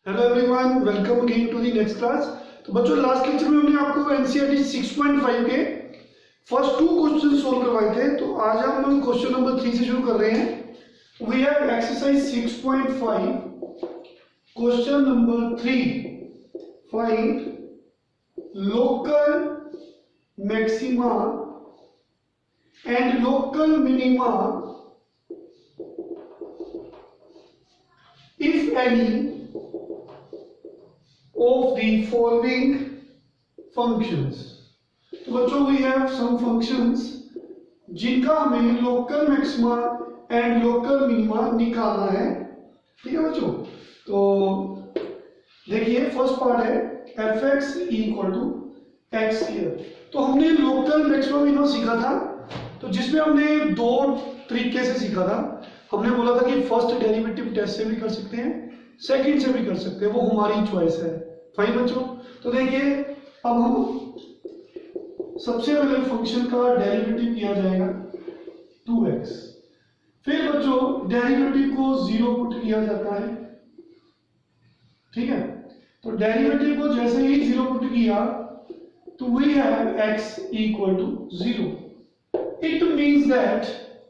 Hello everyone, welcome again to the next class. तो बच्चों, last lecture में हमने आपको एनसीईआरटी 6.5 के फर्स्ट 2 क्वेश्चन सोल्व करवाए थे। तो आज हम क्वेश्चन नंबर 3 से शुरू कर रहे हैं। We have exercise 6.5 question number 3। Find local maxima and local minima if any of the following functions। तो बच्चों, we have some functions जिनका हमें local maxima and local minima निकालना है। ठीक है बच्चों, तो देखिए फर्स्ट पार्ट है fx equal to X square. तो हमने लोकल मैक्सिमा मिनिमा सीखा था, तो जिसमें हमने 2 तरीके से सीखा था। हमने बोला था कि फर्स्ट डेरिवेटिव टेस्ट से भी कर सकते हैं, सेकंड से भी कर सकते हैं, वो हमारी चॉइस है। फाइन बच्चों, तो देखिए अब हम सबसे पहले फंक्शन का डेरिवेटिव किया जाएगा 2x। फिर बच्चों डेरिवेटिव को 0 पुट किया जाता है। ठीक है, तो डेरिवेटिव को जैसे ही 0 पुट किया तो we have x equal to 0। It means that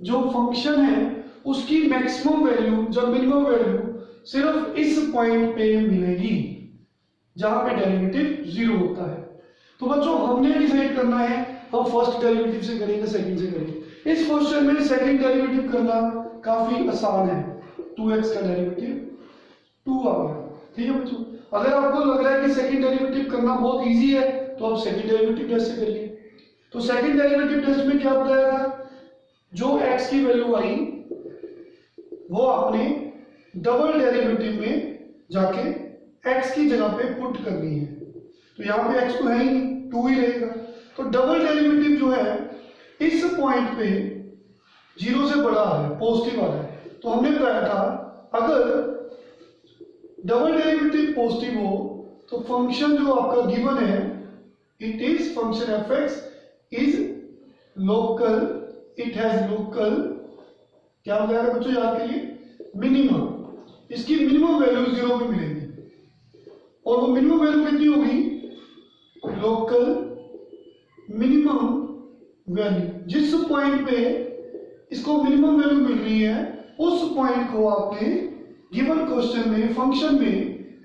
जो फंक्शन है उसकी मैक्सिमम वैल्यू जब मिनिमम वैल्यू सिर्फ इस पॉइंट पे मिलेगी जहां पे डेरिवेटिव 0 होता है। तो बच्चों हमने डिसाइड करना है हम फर्स्ट डेरिवेटिव से करेंगे, सेकंड से करेंगे। इस क्वेश्चन में सेकंड डेरिवेटिव करना काफी आसान है। 2x का डेरिवेटिव 2 आ गया। ठीक है बच्चों, अगर आपको लग रहा है कि सेकंड डेरिवेटिव करना बहुत इजी है तो आप सेकंड डेरिवेटिव टेस्ट से करिए। तो सेकंड डेरिवेटिव टेस्ट में क्या बताया था, जो x की वैल्यू आई वो आपने डबल डेरिवेटिव में जाके x की जगह पे पुट करनी है। तो यहाँ पे x तो है ही नहीं, 2 ही रहेगा। तो डबल डेरिवेटिव जो है इस पॉइंट पे 0 से बड़ा है, पॉजिटिव आ रहा है। तो हमने बताया था अगर डबल डेरिवेटिव पॉजिटिव हो तो फंक्शन जो आपका गिवन है it is function fx is local, it has local क्या हो जाएगा बच्चों, याद करिए मिनिमम। इसकी मिनिमम वैल्यू 0 पे मिलेगी और वो मिनिमम वैल्यू कितनी होगी, लोकल मिनिमम वैल्यू। जिस पॉइंट पे इसको मिनिमम वैल्यू मिल रही है उस पॉइंट को आपने गिवन क्वेश्चन में फंक्शन में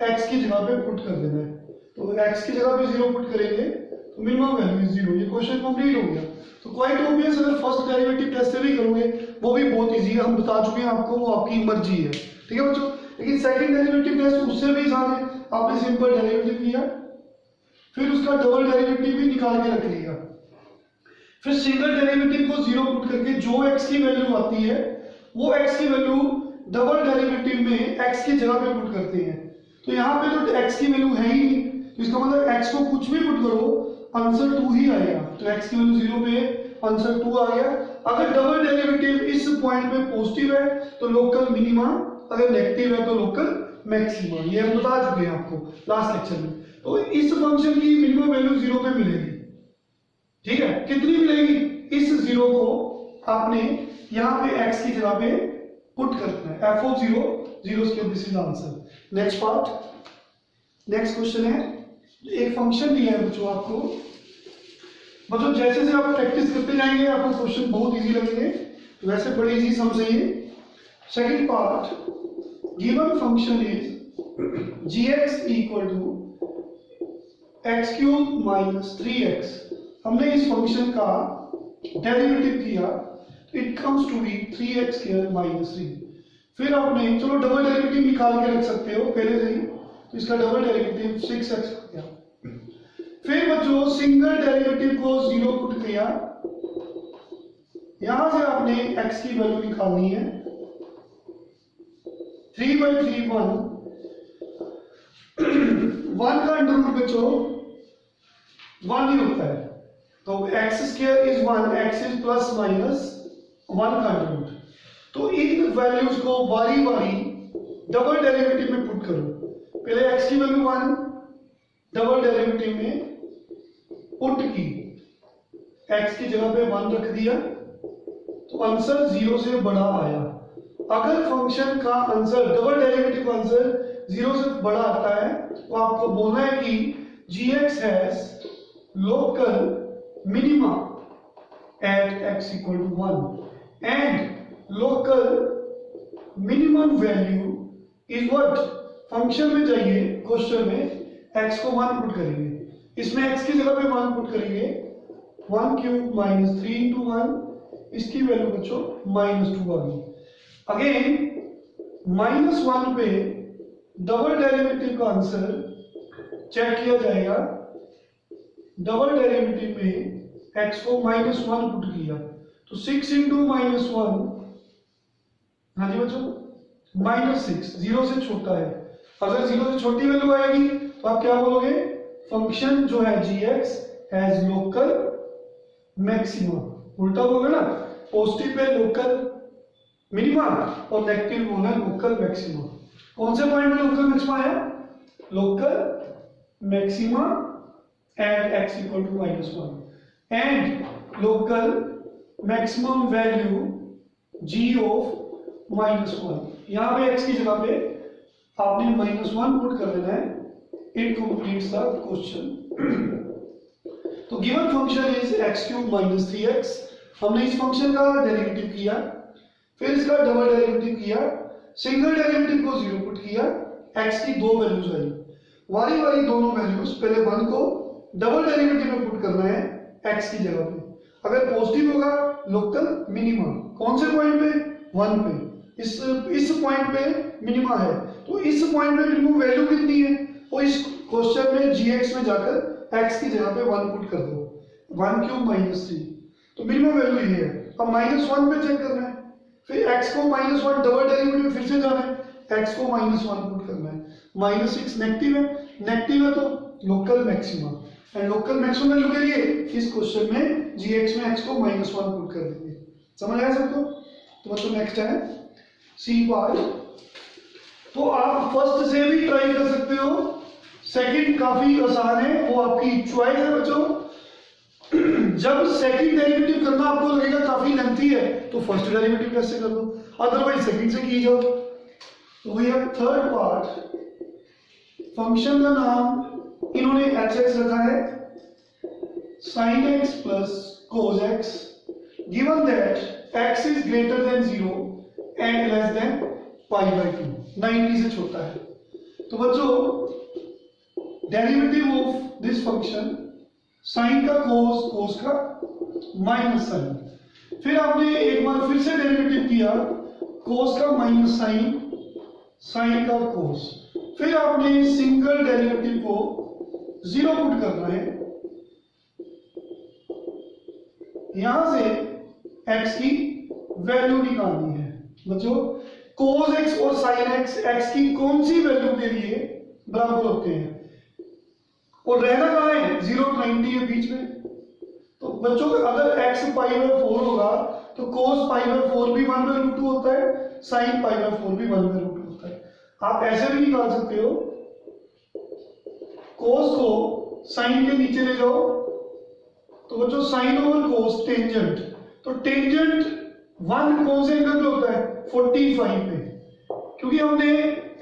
x की जगह पे पुट कर देना है। तो x की जगह पे 0 पुट करेंगे तो मिनिमम वैल्यू इज 0। ये क्वेश्चन कंप्लीट हो गया। तो क्वाइट ऑब्वियस, अगर फर्स्ट डेरिवेटिव टेस्ट से भी करोगे वो भी बहुत इजी है, हम बता चुके हैं आपको, वो आपकी मर्जी है। ठीक है बच्चों, लेकिन सेकंड डेरिवेटिव टेस्ट उससे भी आसान है। आपने सिंपल डेरिवेटिव लिया, फिर उसका डबल डेरिवेटिव भी निकाल के रख लिया, फिर सिंगल डेरिवेटिव को 0 पुट करके जो x की वैल्यू आती है वो x की वैल्यू डबल डेरिवेटिव में x की जगह पे पुट करते हैं। तो यहाँ पे तो x की वैल्यू है ही नहीं, तो इसका मतलब x को कुछ भी पुट करो आंसर 2 ही आएगा। तो x की वैल्यू 0 पे आंसर 2 आ गया। अगर डबल डेरिवेटिव इस पॉइंट पे पॉजिटिव है तो लोकल मिनिमा, अगर नेगेटिव है तो लोकल मैक्सिमा। ये हम बता चुके हैं आपको लास्ट लेक्चर में। तो इस फंक्शन की मिनिमम वैल्यू 0 पे मिलेगी। ठीक है, कितनी मिलेगी, इस 0 को आपने यहाँ पे x की जगह पे पुट करना है। f of 0 0 के this is answer. Next part, next question है, एक फंक्शन दिया है बच्चों आपको। मतलब जैसे जैसे आप प्रैक्टिस करते जाएंगे आपको क्वेश्चन बहुत इजी लगेंगे, वैसे बड़े इजी समझिए। Second part, given function is gx equal to X cube minus 3x। हमने इस फंक्शन का डेरिवेटिव किया तो it comes to be 3x square minus 3। फिर आपने चलो डबल डेरिवेटिव निकाल के रख सकते हो पहले से ही, तो इसका डबल डेरिवेटिव 6x हो गया। फिर बच्चों सिंगल डेरिवेटिव को 0 पुट किया, यहां से आपने x की वैल्यू निकालनी है। 3/3 1 का अंडर रूट बच्चों 1 ही होता है, तो x square is 1, x is plus minus 1 का अंडर रूट। तो इन वैल्यूज को बारी बारी डबल डेरिवेटिव में पुट करो। पहले x की वैल्यू 1 डबल डेरिवेटिव में पुट की, x की जगह पे 1 रख दिया तो आंसर 0 से बड़ा आया। अगर फंक्शन का आंसर डबल डेरिवेटिव आंसर 0 से बड़ा आता है तो आपको बोलना है कि gx has local minima at x equal to 1 and local minimum value is what. Function में जाइए, क्वेश्चन में x को 1 पुट करेंगे, इसमें x की जगह पे 1 पुट करेंगे, 1 क्यूब माइनस 3 इंटू 1, इसकी वैल्यू बच्चों -2 आ गई। अगेन -1 पे डबल डेरिवेटिव का आंसर चेक किया जाएगा। डबल डेरिवेटिव में x को -1 पुट किया तो 6 इंटू -1, हाँ जी बच्चों, -6, 0 से छोटा है। अगर 0 से छोटी वैल्यू आएगी तो आप क्या बोलोगे, फंक्शन जो है gx हैज लोकल मैक्सिमा। उल्टा बोलोगे ना, पॉजिटिव पे लोकल मिनिमा और नेगेटिव होना लोकल मैक्सिमा। कौन से पॉइंट पे लोकल मैक्सिमा है, local maxima at x equal to -1 and local maximum value g of -1। यहां पे x की जगह पे आपने -1 पुट कर देना है, इट कंप्लीट्स द क्वेश्चन। तो given function is x cube minus 3x। हमने इस फंक्शन का डेरिवेटिव किया, फिर इसका डबल डेरिवेटिव किया, सिंगल डेरिवेटिव को 0 पुट किया, x की दो वैल्यूज आई, वारी वारी दोनों वैल्यूज, पहले 1 को डबल डेरिवेटिव में पुट करना है x की जगह पे। अगर पॉजिटिव होगा लोकल मिनिमा, कौन से पॉइंट पे, 1 पे, इस पॉइंट पे मिनिमा है, तो इस पॉइंट पे मिनिमम वैल्यू कितनी है, वो इस क्वेश्चन में gx में जाकर x की जगह पे 1 पुट कर दो, 1 क्यूब माइनस 3, तो मिनिमम वैल्यू ये है। अब -1 पे चेक करना है, फिर x को -1 डबल डेरिवेटिव में फिर से जाना है, x को -1 पुट करना है, -6 नेगेटिव है तो local maxima, and local maximum value के लिए इस क्वेश्चन में gx में x को -1 पुट कर देंगे। समझ आया सबको? तो बच्चों नेक्स्ट है सी पार्ट। तो आप फर्स्ट से भी ट्राई कर सकते हो, सेकंड काफी आसान है, वो आपकी चॉइस है बच्चों। जब सेकंड डेरिवेटिव करना आपको लगेगा काफी लेंथी है तो फर्स्ट डेरिवेटिव कैसे कर दो, अदरवाइज सेकंड से की जाओ। तो we have third part, function का नाम इन्होंने hx रखा है, sin x plus cos x, given that x is greater than 0 and less than π/2, 90 से छोटा है। तो बच्चों derivative of this function, sine का cos, cos का माइनस साइन, फिर आपने एक बार फिर से डेरिवेटिव किया, cos का माइनस साइन, साइन का cos, फिर आपने सिंगल डेरिवेटिव को 0 पुट करना है, यहां से x की वैल्यू निकालनी है। बच्चों cos x और sin x की कौन सी वैल्यू के लिए बराबर होते हैं, और रहना कहां है, 0 और 90 के बीच में। तो बच्चों अगर x π/4 होगा तो cos π/4 भी 1/√2 होता है, sin π/4 भी 1/√2 होता है। आप ऐसे भी निकाल सकते हो, cos को sin के नीचे ले जाओ, तो बच्चों sin ओवर cos टेंजेंट, तो टेंजेंट 1 कौन से एंगल पे होता है, 45 पे, क्योंकि हमने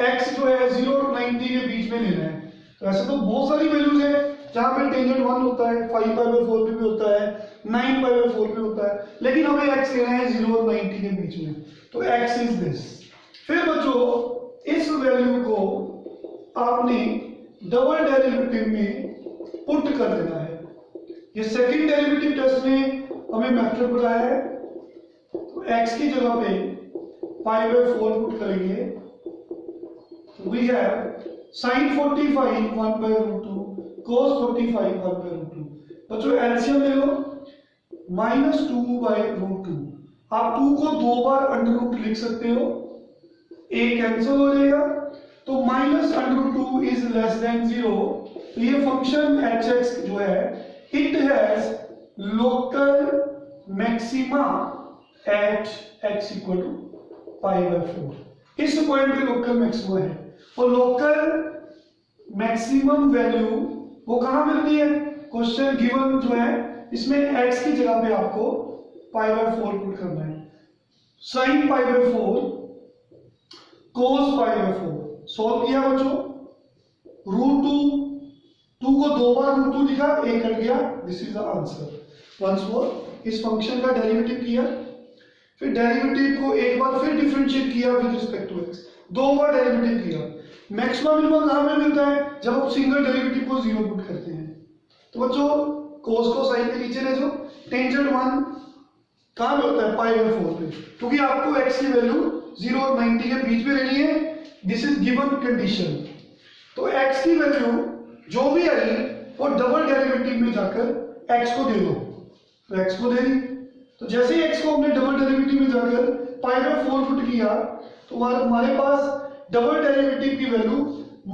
x जो है 0 और 90 के बीच में लेना है। तो ऐसे तो बहुत सारी वैल्यूज है जहां पे टेंजेंट 1 होता है, 5π/4 पे भी होता है, 9π/4 पे होता है, लेकिन हमें x लेना है 0 और 90 के बीच में, तो x इज दिस। फिर बच्चों इस वैल्यू को आपने डबल डेरिवेटिव में पुट कर देना है। ये सेकंड डेरिवेटिव टेस्ट ने हमें मेथड बताया है, तो x की जगह पे π/4 पुट करेंगे, वी हैव sin 45 1/√2, cos 45 1/√2। बच्चों एलसीएम ले लो, -2/√2, आप 2 को 2 बार अंडर रूट लिख सकते हो, a कैंसिल हो जाएगा, तो -√2 इज लेस देन 0। तो ये फंक्शन hx जो है it has local maxima at x equal to π/4, इस पॉइंट पे लोकल मैक्सिमा है, और लोकल मैक्सिमम वैल्यू वो कहां मिलती है, क्वेश्चन गिवन जो है इसमें x की जगह पे आपको π/4 पुट करना है, sin π/4 cos π/4, सॉल्व किया बच्चों, √2 को 2 बार √2 लिखा, एक कट गया, this is the answer. Once more इस फंक्शन का डेरिवेटिव किया, फिर डेरिवेटिव को एक बार फिर डिफरेंशिएट किया विद रिस्पेक्ट टू एक्स, 2 बार डेरिवेटिव किया। मैक्सिमम मिनिमम कहां पे मिलता है, जब आप सिंगल डेरिवेटिव को 0 पुट करते हैं। तो बच्चों cos को साइन के नीचे ले जाओ, टेंजेंट 1 कहां पे होता है, π/4 पे, क्योंकि आपको x की वैल्यू 0 और 90 के बीच में लेनी है, दिस इज गिवन कंडीशन। तो x की वैल्यू जो भी आई वो डबल डेरिवेटिव में जाकर x को दे दो, तो x को दे दी। तो जैसे ही x को हमने डबल डेरिवेटिव में जाकर π/4 पुट किया तो हमारे पास डबल डेरिवेटिव की वैल्यू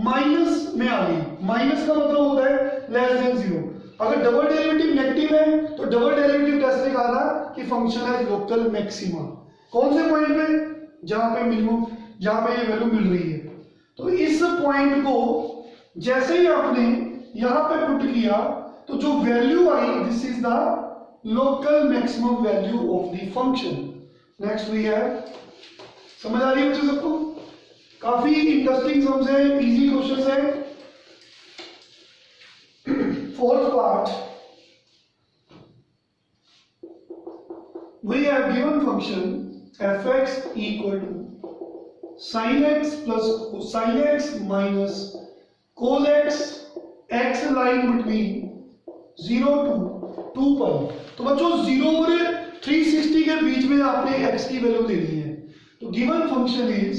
माइनस में आ गई। माइनस का मतलब होता है लेस देन 0। अगर डबल डेरिवेटिव नेगेटिव है तो डबल डेरिवेटिव टेस्ट ने कहा था कि फंक्शन है लोकल मैक्सिमा। कौन से पॉइंट पे, जहां पे मिनिमम, जहां पे ये वैल्यू मिल रही है। तो इस पॉइंट को जैसे ही आपने यहां पे पुट किया तो जो वैल्यू आई, this is the local maximum value of the function. Next we have, समझ आ रही है बच्चों सबको? काफी इंटरेस्टिंग सम्स है, इजी क्वेश्चंस है। Fourth part, we have given function fx equal to sin x plus sin x minus cos x, x lying between 0 to 2 pi। तो बच्चों 0 और 360 के बीच में आपने x की वैल्यू लेनी है। तो given function is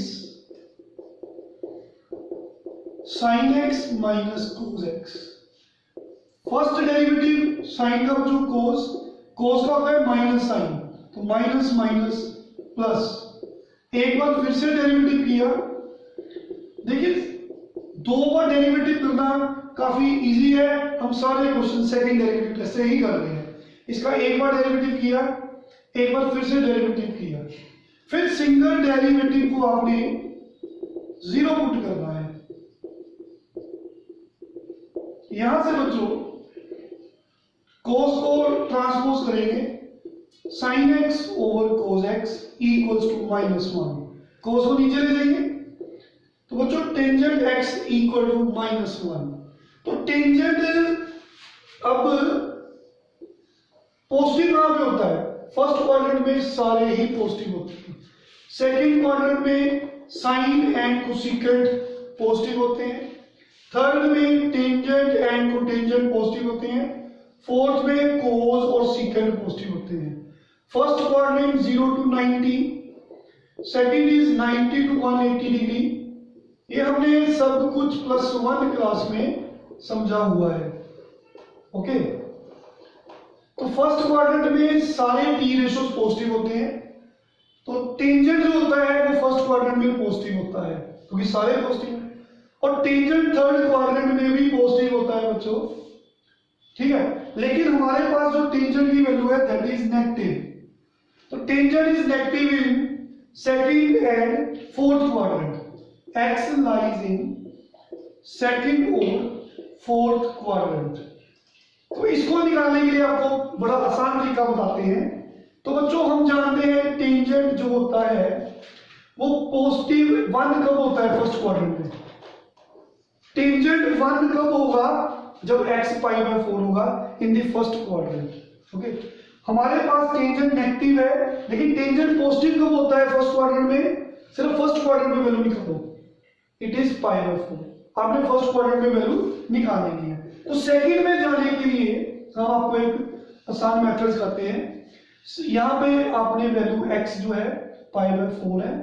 sin x minus cos x। First derivative sign का जो कोस का होता है माइनस साइन, तो माइनस माइनस प्लस, एक बार फिर से डेरिवेटिव किया। देखिए 2 बार डेरिवेटिव करना काफी इजी है, हम सारे क्वेश्चन सेकंड डेरिवेटिव टेस्ट से ही कर रहे हैं। इसका एक बार डेरिवेटिव किया, एक बार फिर से डेरिवेटिव किया, फिर सिंगल डेरिवेटिव को आपने 0 पुट करना है। यहां से बच्चों cos को ट्रांसपोज करेंगे, sin x over cos x equals to -1। cos को नीचे ले जाएंगे तो बच्चों टेंजेंट x इक्वल टू -1। तो टेंजेंट अब पॉजिटिव कहां पे होता है, फर्स्ट क्वाड्रेंट में सारे ही पॉजिटिव होते हैं, सेकंड क्वाड्रेंट में साइन एंड कोसेकेंट पॉजिटिव होते हैं, थर्ड में टेंजेंट एंड कोटेंजेंट पॉजिटिव होते हैं, फोर्थ में कोस और सीकेंट पॉजिटिव होते हैं। First quadrant 0 to 90, second is 90 to 180 degree. ये हमने सब कुछ +1 क्लास में समझा हुआ है। ओके, तो फर्स्ट क्वाड्रेंट में सारे टी रेशियोज पॉजिटिव होते हैं, तो टेंजेंट जो होता है वो फर्स्ट क्वाड्रेंट में पॉजिटिव होता है क्योंकि सारे पॉजिटिव हैं, और टेंजेंट थर्ड क्वाड्रेंट में भी पॉजिटिव होता है बच्चों, ठीक है। लेकिन हमारे पास जो टेंजेंट की वैल्यू है दैट इज नेगेटिव, तो tangent is negative in second and fourth quadrant, x lies in second और फोर्थ क्वाड्रेंट। तो इसको निकालने के लिए आपको बड़ा आसान तरीका बताते हैं। तो बच्चों हम जानते हैं टेंजेंट जो होता है वो पॉजिटिव 1 कब होता है फर्स्ट क्वाड्रेंट में, टेंजेंट 1 कब होगा जब x π/4 होगा in the first quadrant. Okay, हमारे पास टेंजेंट नेगेटिव है लेकिन टेंजेंट पॉजिटिव कब होता है फर्स्ट क्वाड्रेंट में, सिर्फ फर्स्ट क्वाड्रेंट में वैल्यू निकालो, इट इज π/4। आपने फर्स्ट क्वाड्रेंट में वैल्यू निकाल लेनी है। तो सेकंड में जाने के लिए हम आपको एक आसान मेथड करते हैं। यहां पे आपने वैल्यू x जो है π/4 है,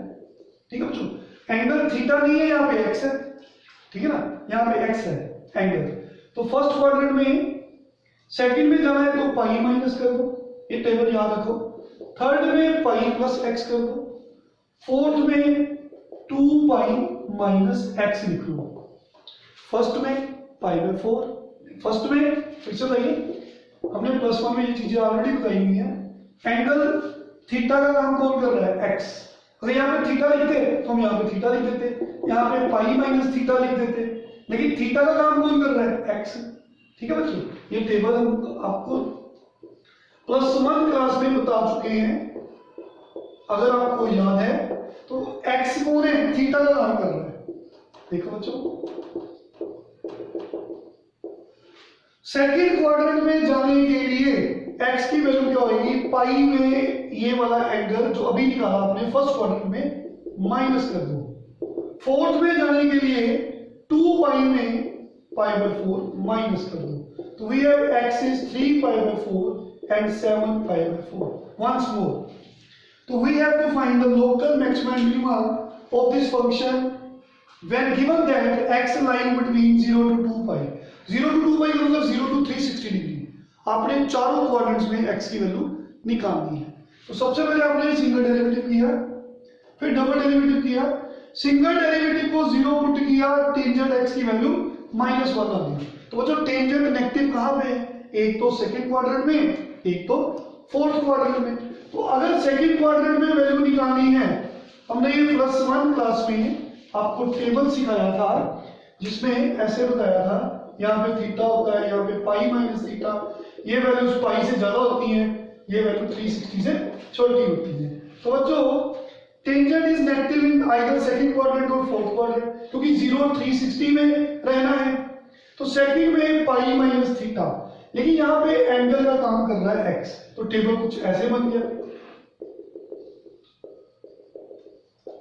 ठीक है बच्चों, एंगल थीटा नहीं है, यहाँ पे x है, ठीक है ना, यहाँ पे x है एंगल। तो फर्स्ट क्वाड्रेंट में, सेकंड में जाना है तो पाई माइनस कर दो, ये टेबल याद रखो, थर्ड में पाई प्लस x कर दो, फोर्थ में 2 पाई माइनस x लिख लो। फर्स्ट में π/4, फर्स्ट में फिर से बताइए, हमने +1 में ये चीजें ऑलरेडी बताई हुई है। एंगल थीटा का काम कौन कर रहा है, x। अगर यहाँ पे थीटा लिखते तो हम यहाँ पे थीटा लिख देते, यहाँ पे पाई माइनस थीटा लिख देते, लेकिन थीटा का काम कौन कर रहा है, x। ठीक है बच्चों, ये टेबल हम आपको +1 क्लास में बता चुके हैं, अगर आपको याद है तो x कौन है, थीटा का काम कर रहा है, देखो बच्चों, सेकंड क्वाड्रेंट में जाने के लिए x की वैल्यू क्या होगी, पाई में ये वाला एंगल जो अभी निकाला आपने फर्स्ट क्वाड्रेंट में माइनस कर दो। फोर्थ में जाने के लिए 2 पाई में पाई बाय 4 माइनस कर दो। तो we have x is 3 pi by 4 and 7 pi by 4। Once more, तो we have to find the local maximum and minima of this function when given that x lying between 0 to 2 pi, 0 to 2 pi का मतलब 0 to 360 degree. आपने चारों quadrants में x की value निकालनी है। तो सबसे पहले आपने सिंगल डेरिवेटिव किया, फिर डबल डेरिवेटिव किया। सिंगल डेरिवेटिव को 0 पुट किया, टेंजेंट x की वैल्यू -1 आ गई। तो बच्चों टेंजेंट नेगेटिव कहां पे है, एक तो सेकंड क्वाड्रेंट में, एक तो फोर्थ क्वाड्रेंट में। तो अगर सेकंड क्वाड्रेंट में वैल्यू निकालनी है, हमने ये +1 क्लास में आपको टेबल सिखाया था जिसमें ऐसे बताया था, यहाँ पे थीटा होता है, यहाँ पे पाई माइनस थीटा, ये वैल्यूज पाई से ज्यादा होती हैं, ये वैल्यू 360 से छोटी होती है। तो बच्चों tangent is negative in either second quadrant और फोर्थ क्वाड्रेंट, क्योंकि 0 360 में रहना है। तो सेकंड में पाई माइनस थीटा, लेकिन यहाँ पे एंगल का काम कर रहा है x, तो टेबल कुछ ऐसे बन गया।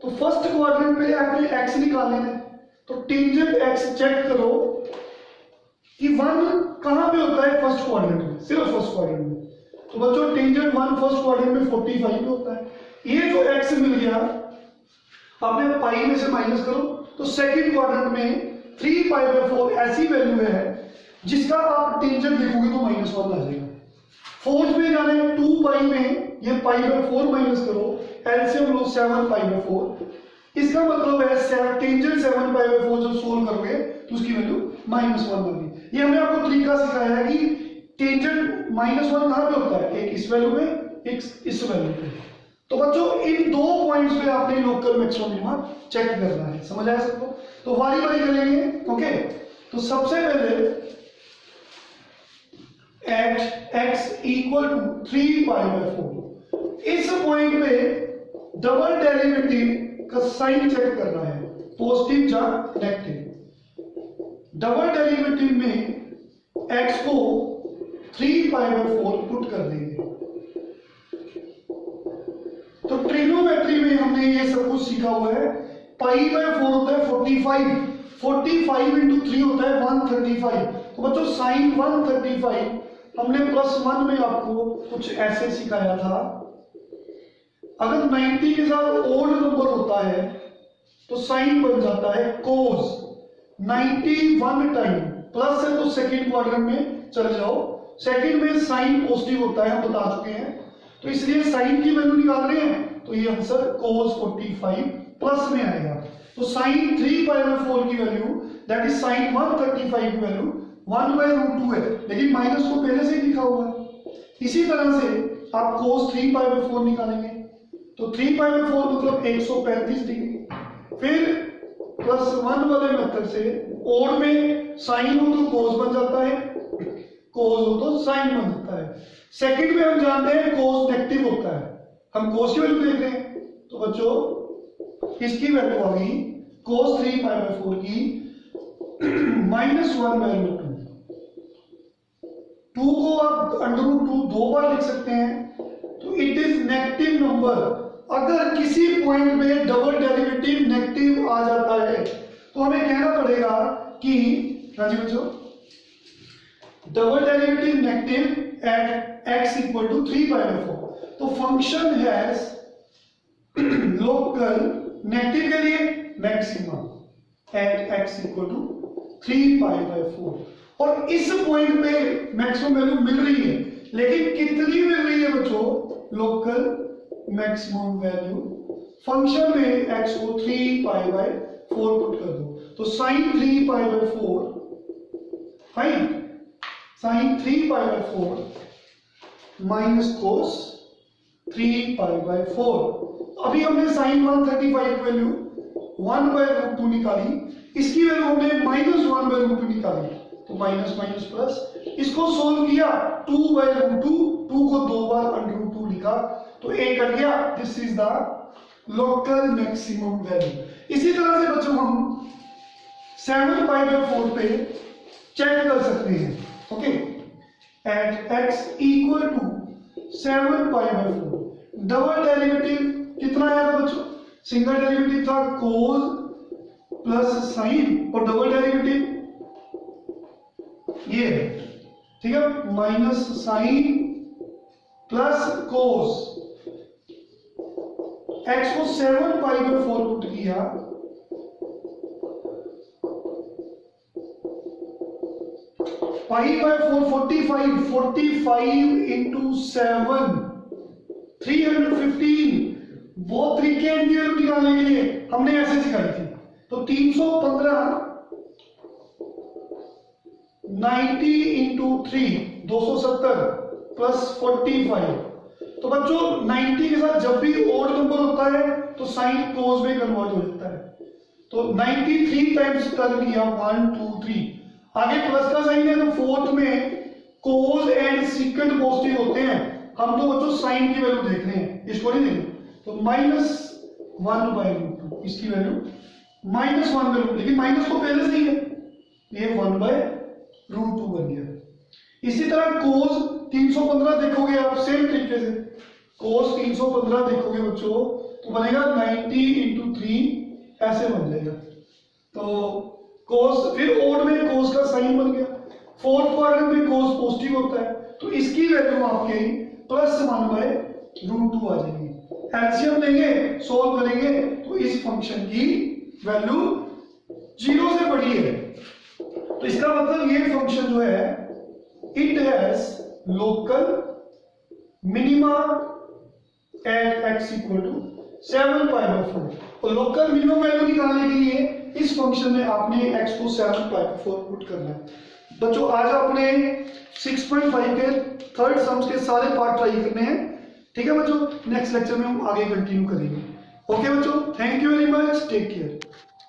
तो फर्स्ट क्वाड्रेंट में आपने x निकालने हैं, तो टेंजेंट x चेक करो कि 1 कहां पे होता है, फर्स्ट क्वाड्रेंट में, सिर्फ फर्स्ट क्वाड्रेंट में। तो बच्चों टेंजेंट 1 फर्स्ट क्वाड्रेंट में 45 पे होता है। ये जो x मिल गया आपने पाई में से माइनस करो, तो सेकंड क्वाड्रेंट में 3 पाई बाय 4 ऐसी वैल्यू है जिसका आप टेंजेंट देखोगे तो -1 आ जाएगा। फोर्थ में जाने 2 पाई में ये पाई बाय 4 माइनस करो, एलसीएम लो 7 पाई बाय 4। इसका मतलब है टेंजेंट 7 पाई बाय 4 जब सोल्व करोगे तो उसकी वैल्यू -1 होगी। ये हमने आपको तरीका सिखाया है कि टेंजेंट -1 कहां पे होता है, एक इस वैल्यू में, एक इस वैल्यू पे। तो बच्चों इन दो पॉइंट्स पे आपने लोकल मैक्सिमम मिनिमा चेक करना है। समझ आया सबको? तो बारी बारी करेंगे। ओके, तो सबसे पहले at x equal to 3 pi by 4, इस पॉइंट पे डबल डेरिवेटिव का साइन चेक करना है, पॉजिटिव या नेगेटिव। डबल डेरिवेटिव में x को 3 पाई बाय 4 पुट कर देंगे। तो ट्रिग्नोमेट्री में हमने ये सब कुछ सीखा हुआ है। पाई बाय 4 होता है 45 इंटू 3 होता है 135। तो बच्चों साइन 135 हमने +1 में आपको कुछ ऐसे सिखाया था। अगर 90 के साथ ओड नंबर होता है तो साइन बन जाता है कोस 91 टाइम। प्लस है तो सेकंड क्वाड्रेंट में चले जाओ, सेकंड में साइन पॉजिटिव होता है, हम बता चुके हैं। तो इसलिए साइन की वैल्यू निकाल रहे हैं, तो ये आंसर cos 45 प्लस में आएगा। तो साइन 3 पाई बाय 4 की वैल्यू दैट इज साइन 135 की वैल्यू 1/√2 है, लेकिन माइनस को पहले से ही लिखा हुआ है। इसी तरह से आप cos 3 पाई बाय 4 निकालेंगे, तो 3 पाई बाय 4 मतलब 135 डिग्री। फिर +1 वाले मेथड से ओड में साइन हो तो cos बन जाता है, cos हो तो साइन बन जाता है। सेकंड में हम जानते हैं cos नेगेटिव होता है, हम cos की वैल्यू देख रहे हैं। तो बच्चों इसकी वैल्यू आ गई cos 3 पाई बाय 4 की -1/√2। 2 को आप √2 दो बार लिख सकते हैं, तो इट इज नेगेटिव नंबर। अगर किसी पॉइंट में डबल डेरिवेटिव नेगेटिव आ जाता है तो हमें कहना पड़ेगा कि राजी बच्चों double derivative negative at x equal to 3 pi by 4। तो फंक्शन हैज लोकल नेगेटिव के लिए maximum at x equal to 3 pi by 4। और इस पॉइंट पे मैक्सिमम वैल्यू मिल रही है, लेकिन कितनी मिल रही है बच्चों, लोकल मैक्सिमम वैल्यू। फंक्शन में x को 3 पाई बाय 4 पुट कर दो, तो sine 3 pi by 4 fine sine 3 pi by 4 minus cos 3 pi by 4। अभी हमने साइन 135 की वैल्यू 1/√2 निकाली, इसकी वैल्यू हमने -1/√2 निकाली, तो माइनस माइनस प्लस। इसको सोल्व किया 2/√2, 2 को दो बार √2 लिखा, तो a कट गया। This is the local maximum value. इसी तरह से बच्चों हम 7π/4 पे चेक कर सकते हैं। Okay, at x equal to 7π/4 double derivative कितना आया था बच्चों? सिंगल डेरिवेटिव था कोस प्लस साइन और डबल डेरिवेटिव ये है, ठीक है, minus sine plus cos. x को 7π/4 पुट किया, π/4 45 इंटू 7 315। वो 3 के वैल्यू निकालने के लिए हमने ऐसे सिखाई थी। तो 315 90 इंटू 3 270 प्लस 45। तो बच्चों 90 के साथ जब भी ओड नंबर होता है तो साइन कोस में कन्वर्ट हो जाता है। तो 93 टाइम्स कर लिया 1 2 3, आगे प्लस का साइन है तो फोर्थ में कोस एंड सीकेंड पॉजिटिव होते हैं। हम तो बच्चों साइन की वैल्यू देख रहे हैं, इसको नहीं देख रहे। तो -1/√2 इसकी वैल्यू -1/√2, लेकिन माइनस तो पहले से ही है, ये 1/√2 बन गया। इसी तरह कोस 315 देखोगे आप सेम तरीके से, कोस 315 देखोगे बच्चों तो बनेगा 90 इंटू 3 ऐसे बन जाएगा। तो कोस फिर ओड में कोस का साइन बन गया, फोर्थ क्वाड्रेंट में कोस पॉजिटिव होता है तो इसकी वैल्यू आपके +1/√2 आ जाएगी। एलसीएम लेंगे, सोल्व करेंगे तो इस फंक्शन की वैल्यू 0 से बड़ी है। तो इसका मतलब ये फंक्शन जो है it has local minima at x equal to 7π/4। और लोकल मिनिमम वैल्यू निकालने के लिए इस फंक्शन में आपने x को 7π/4 पुट करना है। बच्चों आज आपने 6.5 के थर्ड सम्स के सारे पार्ट ट्राई करने हैं, ठीक है बच्चों। नेक्स्ट लेक्चर में हम आगे कंटिन्यू करेंगे। ओके बच्चों, thank you very much, take care.